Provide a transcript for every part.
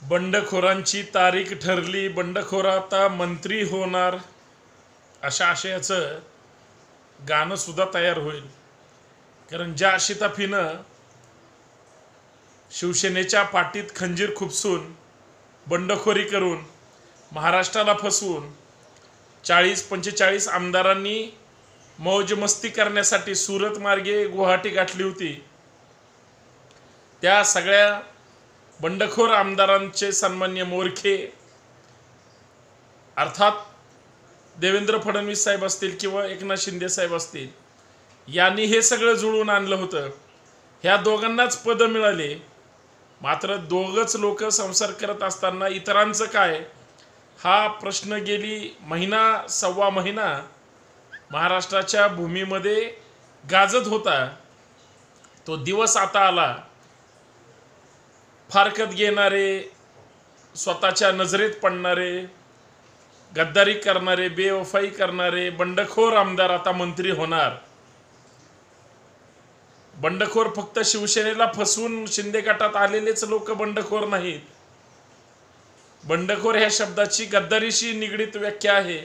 बंडखोरांची तारीख ठरली, बंडखोर आता मंत्री होणार, अशा आशयाचं गाणं सुद्धा तयार होईल. कारण ज्या शिताफीनं शिवसेनेच्या पाठीत खंजीर खुपसून बंडखोरी करून महाराष्ट्राला फसवून 40-45 आमदारांनी मौज मस्ती करण्यासाठी सुरत मार्गे गुवाहाटी गाठली होती, त्या सगळ्या बंडखोर आमदारांचे सन्मान्य मोरखे अर्थात देवेंद्र फडणवीस साहेब असतील किंवा एकनाथ शिंदे साहेब असतील, यांनी हे सगळं जुळवून आणलं होतं. ह्या दोघांनाच पद मिळाले. मात्र दोघच लोक संसार करत असताना इतरांचं काय, हा प्रश्न गेली महिना सव्वा महिना महाराष्ट्राच्या भूमीमध्ये गाजत होता. तो दिवस आता आला. फारकत घेणारे, स्वतःच्या नजरेत पडणारे, गद्दारी करणारे, बेवफाई करणारे बंडखोर आमदार आता मंत्री होणार. बंडखोर फक्त शिवसेनेला फसवून शिंदे गटात आलेलेच लोक बंडखोर नाहीत. बंडखोर ह्या शब्दाची गद्दारीशी निगडीत व्याख्या आहे.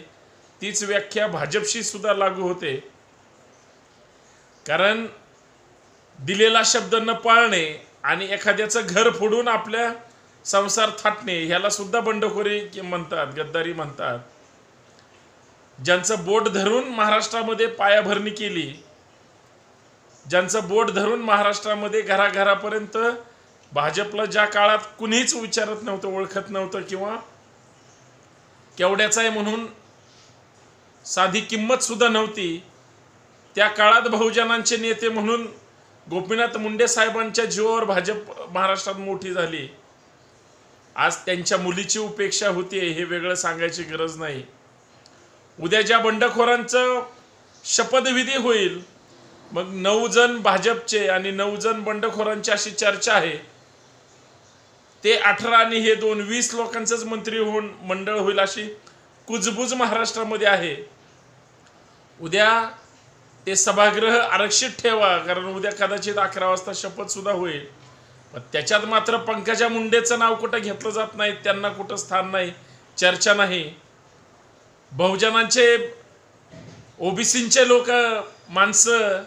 तीच व्याख्या भाजपशी सुद्धा लागू होते. कारण दिलेला शब्द न पाळणे आणि एखाद्याचं घर फोडून आपल्या संसार थाटणे ह्याला सुद्धा बंडखोरी म्हणतात, गद्दारी म्हणतात. ज्यांचं बोट धरून महाराष्ट्रामध्ये पायाभरणी केली, ज्यांचं बोट धरून महाराष्ट्रामध्ये घराघरापर्यंत भाजपला ज्या काळात कुणीच विचारत नव्हतं, ओळखत नव्हतं किंवा केवढ्याचा आहे म्हणून साधी किंमत सुद्धा नव्हती, त्या काळात बहुजनांचे नेते म्हणून गोपीनाथ मुंडे साहेबांच्या जीवावर भाजप महाराष्ट्रात मोठी झाली. आज त्यांच्या मुलीची उपेक्षा होती हे वेगळं सांगायची गरज नाही. उद्या ज्या बंडखोरांचं शपथविधी होईल, मग 9 जण भाजपचे आणि 9 जण बंडखोरांची अशी चर्चा आहे. ते 18 आणि हे 2 20 लोकांचंच मंत्री होऊन मंडळ होईल अशी कुजबुज महाराष्ट्रामध्ये आहे. उद्या ते सभागृह आरक्षित ठेवा, कारण उद्या कदाचित 11 वाजता शपथ सुद्धा होईल. त्याच्यात मात्र पंकजा मुंडेचं नाव कुठं घेतलं जात नाही, त्यांना कुठं स्थान नाही, चर्चा नाही. बहुजनांचे ओबीसींचे लोक माणसं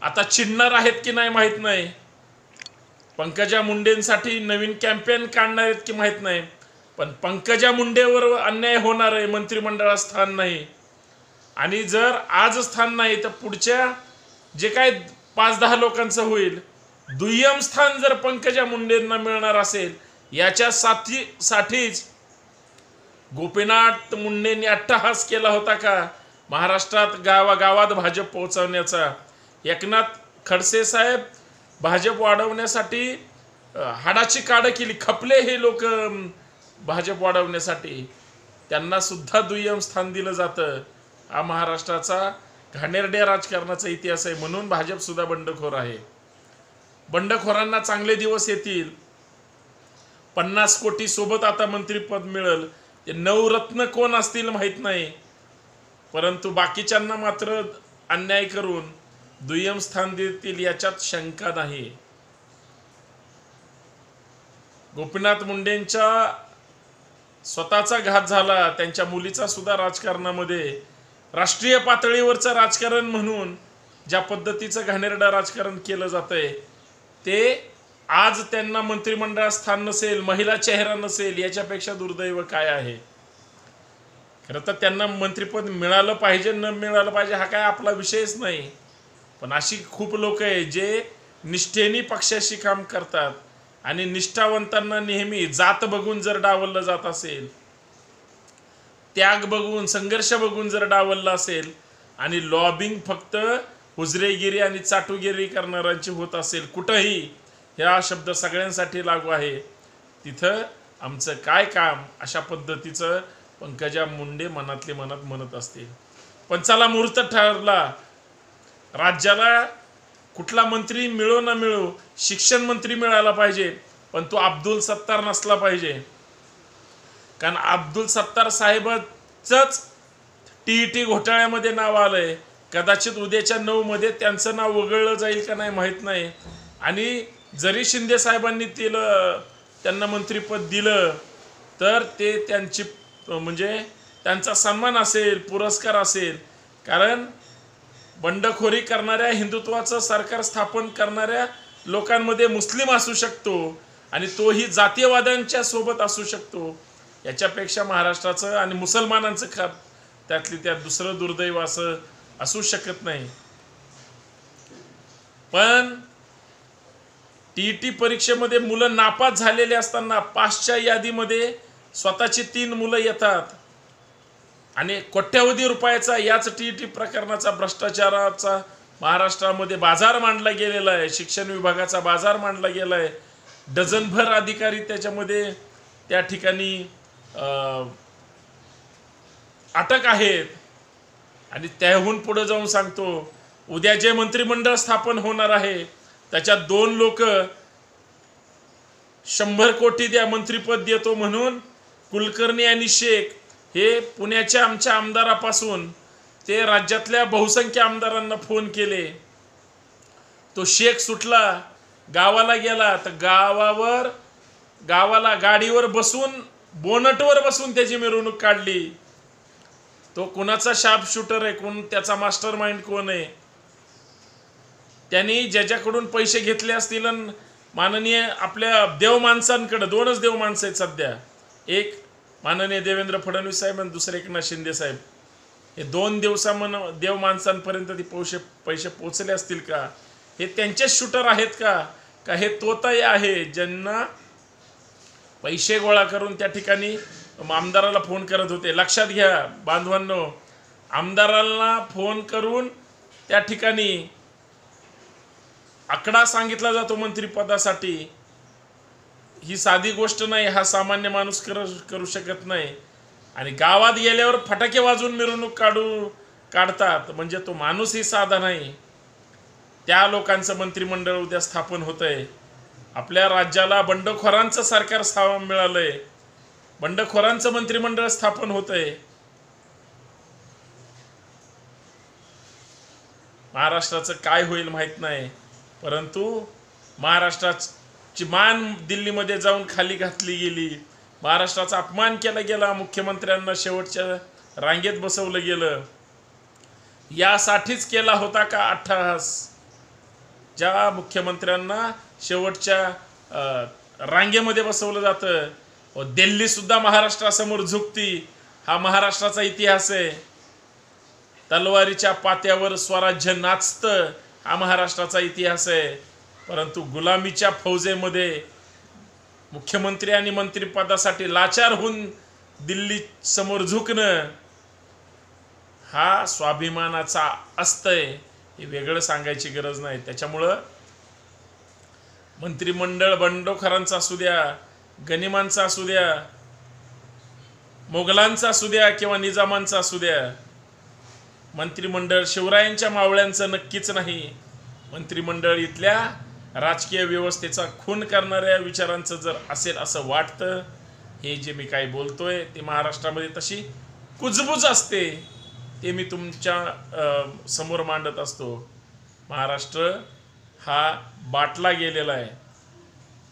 आता चिडणार आहेत की नाही माहीत नाही. पंकजा मुंडेंसाठी नवीन कॅम्पेन काढणार आहेत की माहीत नाही. पण पंकजा मुंडेवर अन्याय होणार आहे, मंत्रिमंडळात स्थान नाही. आणि जर आज स्थान नाही तर पुढच्या जे काय 5-10 लोकांचं होईल, दुय्यम स्थान जर पंकजा मुंडेंना मिळणार असेल, याच्यासाठीच गोपीनाथ मुंडेंनी अट्टहास केला होता का महाराष्ट्रात गावागावात भाजप पोहोचवण्याचा. एकनाथ खडसे साहेब भाजप वाढवण्यासाठी हाडाची काढ केली, खपले हे लोक भाजप वाढवण्यासाठी. त्यांना सुद्धा दुय्यम स्थान दिलं जातं. हा महाराष्ट्राचा घाणेरड्या राजकारणाचा इतिहास आहे. म्हणून भाजप सुद्धा बंडखोर आहे. बंडखोरांना चांगले दिवस येतील. 50 कोटी सोबत आता मंत्रीपद मिळेल. ते 9 रत्न कोण असतील माहीत नाही, परंतु बाकीच्यांना मात्र अन्याय करून दुय्यम स्थान देतील याच्यात शंका नाही. गोपीनाथ मुंडेंच्या स्वतःचा घात झाला, त्यांच्या मुलीचा सुद्धा राजकारणामध्ये राष्ट्रीय पातळीवरचं राजकारण म्हणून ज्या पद्धतीचं घाणेरडं राजकारण केलं जातंय, ते आज त्यांना मंत्रिमंडळात स्थान नसेल, महिला चेहरा नसेल, याच्यापेक्षा दुर्दैव काय आहे. खरं तर त्यांना मंत्रिपद मिळालं पाहिजे न मिळालं पाहिजे हा काय आपला विषयच नाही. पण अशी खूप लोक आहे जे निष्ठेने पक्षाशी काम करतात आणि निष्ठावंतांना नेहमी जात बघून जर डावललं जात असेल, त्याग बघून, संघर्ष बघून जर डावललं असेल आणि लॉबिंग फक्त हुजरेगिरी आणि चाटुगिरी करणाऱ्यांची होत असेल कुठंही, हा शब्द सगळ्यांसाठी लागू आहे, तिथं आमचं काय काम, अशा पद्धतीचं पंकजा मुंडे मनातले मनात म्हणत असतील. पण चला मुहूर्त ठरला. राज्याला कुठला मंत्री मिळो ना मिळो, शिक्षण मंत्री मिळाला पाहिजे, पण तो अब्दुल सत्तार नसला पाहिजे. कारण अब्दुल सत्तार साहेबच TET घोटाळ्यामध्ये नाव आलंय. कदाचित उद्याच्या 9 मध्ये त्यांचं नाव वगळलं जाईल का नाही माहीत नाही. आणि जरी शिंदे साहेबांनी त्यांना मंत्रिपद दिलं तर ते त्यांची म्हणजे त्यांचा सन्मान असेल, पुरस्कार असेल. कारण बंडखोरी करणाऱ्या, हिंदुत्वाचं सरकार स्थापन करणाऱ्या लोकांमध्ये मुस्लिम असू शकतो आणि तोही जातीयवाद्यांच्या सोबत असू शकतो. याच्यापेक्षा महाराष्ट्राचं आणि मुसलमानांचं त्यातली त्यात दुसरं दुर्दैव असं असू शकत नाही. पण टीईटी परीक्षेमध्ये मुलं नापास झालेले असताना पासच्या यादीमध्ये स्वतःची 3 मुलं येतात आणि कोट्यवधी रुपयाचा याच टीईटी प्रकरणाचा, भ्रष्टाचाराचा महाराष्ट्रामध्ये बाजार मांडला गेलेला आहे. शिक्षण विभागाचा बाजार मांडला गेला आहे. डझनभर अधिकारी त्याच्यामध्ये त्या ठिकाणी अटक आहेत. आणि त्याहून पुढे जाऊन सांगतो, उद्या जे मंत्रिमंडळ स्थापन होणार आहे त्याच्यात 2 लोक 100 कोटी द्या, मंत्रिपद देतो म्हणून कुलकर्णी आणि शेख हे पुण्याच्या आमच्या आमदारापासून ते राज्यातल्या बहुसंख्य आमदारांना फोन केले. तो शेख सुटला, गावाला गेला तर गावाला गाडीवर बसून, बोनटवर बसून त्याची मिरवणूक काढली. तो कुणाचा शार्प शूटर आहे, कोण त्याचा मास्टर माइंड कोण आहे, त्यांनी ज्याच्याकडून पैसे घेतले असतील. माननीय आपल्या देव माणसांकडे 2च देव माणसं आहेत सध्या, एक माननीय देवेंद्र फडणवीस साहेब आणि दुसरे एकनाथ शिंदे साहेब. हे 2 देव माणसांपर्यंत ती पैसे पोचले असतील का? हे त्यांचेच शूटर आहेत का हे तोताई आहे ज्यांना पैसे गोळा करून त्या ठिकाणी आमदाराला फोन करत होते? लक्षात घ्या बांधवांनो, आमदाराला फोन करून त्या ठिकाणी आकडा सांगितला जातो मंत्रिपदासाठी. ही साधी गोष्ट नाही, हा सामान्य माणूस करू शकत नाही. आणि गावात गेल्यावर फटाके वाजवून मिरवणूक काढतात म्हणजे तो माणूसही साधा नाही. त्या लोकांचं मंत्रिमंडळ उद्या स्थापन होतंय. आपल्या राज्याला बंडखोरांचं सरकार मिळालंय, बंडखोरांचं मंत्रिमंडळ स्थापन होतंय. महाराष्ट्राचं काय होईल माहित नाही, परंतु महाराष्ट्राची मान दिल्लीमध्ये जाऊन खाली घातली गेली. महाराष्ट्राचा अपमान केला गेला. मुख्यमंत्र्यांना शेवटच्या रांगेत बसवलं गेलं. यासाठीच केला होता का अट्टहास? ज्या मुख्यमंत्र्यांना शेवटच्या रांगेमध्ये बसवलं जातं, व दिल्ली सुद्धा महाराष्ट्रासमोर झुकती. हा महाराष्ट्राचा इतिहास आहे. तलवारीच्या पात्यावर स्वराज्य नाचतं, हा महाराष्ट्राचा इतिहास आहे. परंतु गुलामीच्या फौजेमध्ये मुख्यमंत्री आणि मंत्रिपदासाठी लाचार होऊन दिल्ली समोर झुकणं हा स्वाभिमानाचा अस्तय, हे वेगळं सांगायची गरज नाही. त्याच्यामुळं मंत्रिमंडळ बंडखोरांचा असू द्या, गनिमांचा असू द्या, मोगलांचा असू द्या किंवा निजामांचा असू द्या, मंत्रिमंडळ शिवरायांच्या मावळ्यांचं नक्कीच नाही. मंत्रिमंडळ इथल्या राजकीय व्यवस्थेचा खून करणाऱ्या विचारांचं जर असेल असं वाटतं, हे जे मी काही बोलतोय ते महाराष्ट्रामध्ये तशी कुजबूज असते, ते मी तुमच्या समोर मांडत असतो. महाराष्ट्र हा बाटला गेलेला आहे.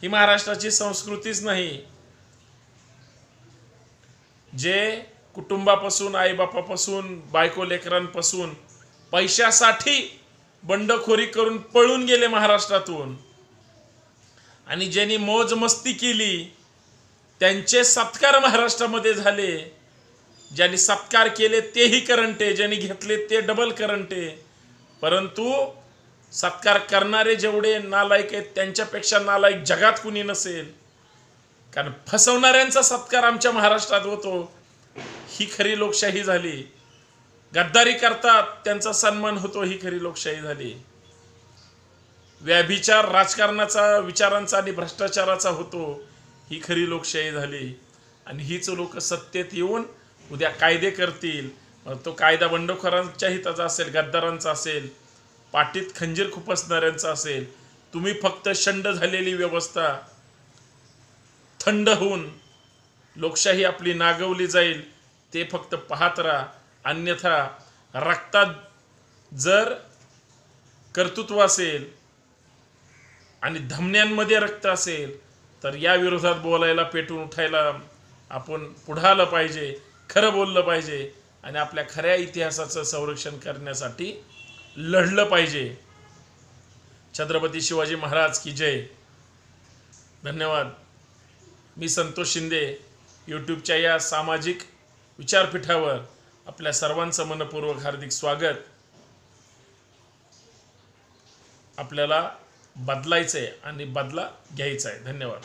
ही महाराष्ट्राची संस्कृतीच नाही. जे कुटुंबापासून, आईबापापासून, बायको लेकरांपासून पैशासाठी बंडखोरी करून पळून गेले महाराष्ट्रातून, आणि ज्यांनी मौज मस्ती केली त्यांचे सत्कार महाराष्ट्रामध्ये झाले. ज्यांनी सत्कार केले तेही करंटे, ज्यांनी घेतले ते डबल करंटे. परंतु सत्कार करणारे जेवढे नालायक आहेत त्यांच्यापेक्षा नालायक जगात कुणी नसेल. कारण फसवणाऱ्यांचा सत्कार आमच्या महाराष्ट्रात होतो, ही खरी लोकशाही झाली. गद्दारी करतात त्यांचा सन्मान होतो, ही खरी लोकशाही झाली. व्याभिचार राजकारणाचा, विचारांचा आणि भ्रष्टाचाराचा होतो, ही खरी लोकशाही झाली. आणि हीच लोक सत्तेत येऊन उद्या कायदे करतील. तो कायदा बंडखोरांच्या हिताचा असेल, गद्दारांचा असेल, पाटीत खंजीर खुपसणाऱ्यांचा असेल. तुम्ही फक्त शंड झालेली व्यवस्था थंड होऊन लोकशाही आपली नागवली जाईल ते फक्त पाहत राहा. अन्यथा रक्तात जर कर्तृत्व असेल आणि धमन्यांमध्ये रक्त असेल तर या विरोधात बोलायला, पेटून उठायला आपण पुढं आलं पाहिजे, खरं बोललं पाहिजे आणि आपल्या खऱ्या इतिहासाचं संरक्षण करण्यासाठी लढलं पाहिजे. छत्रपती शिवाजी महाराज की जय. धन्यवाद. मी संतोष शिंदे. यूट्यूबच्या या सामाजिक विचारपीठावर आपल्या सर्वांचं मनपूर्वक हार्दिक स्वागत. आपल्याला बदलायचं आहे आणि बदला घ्यायचा आहे. धन्यवाद.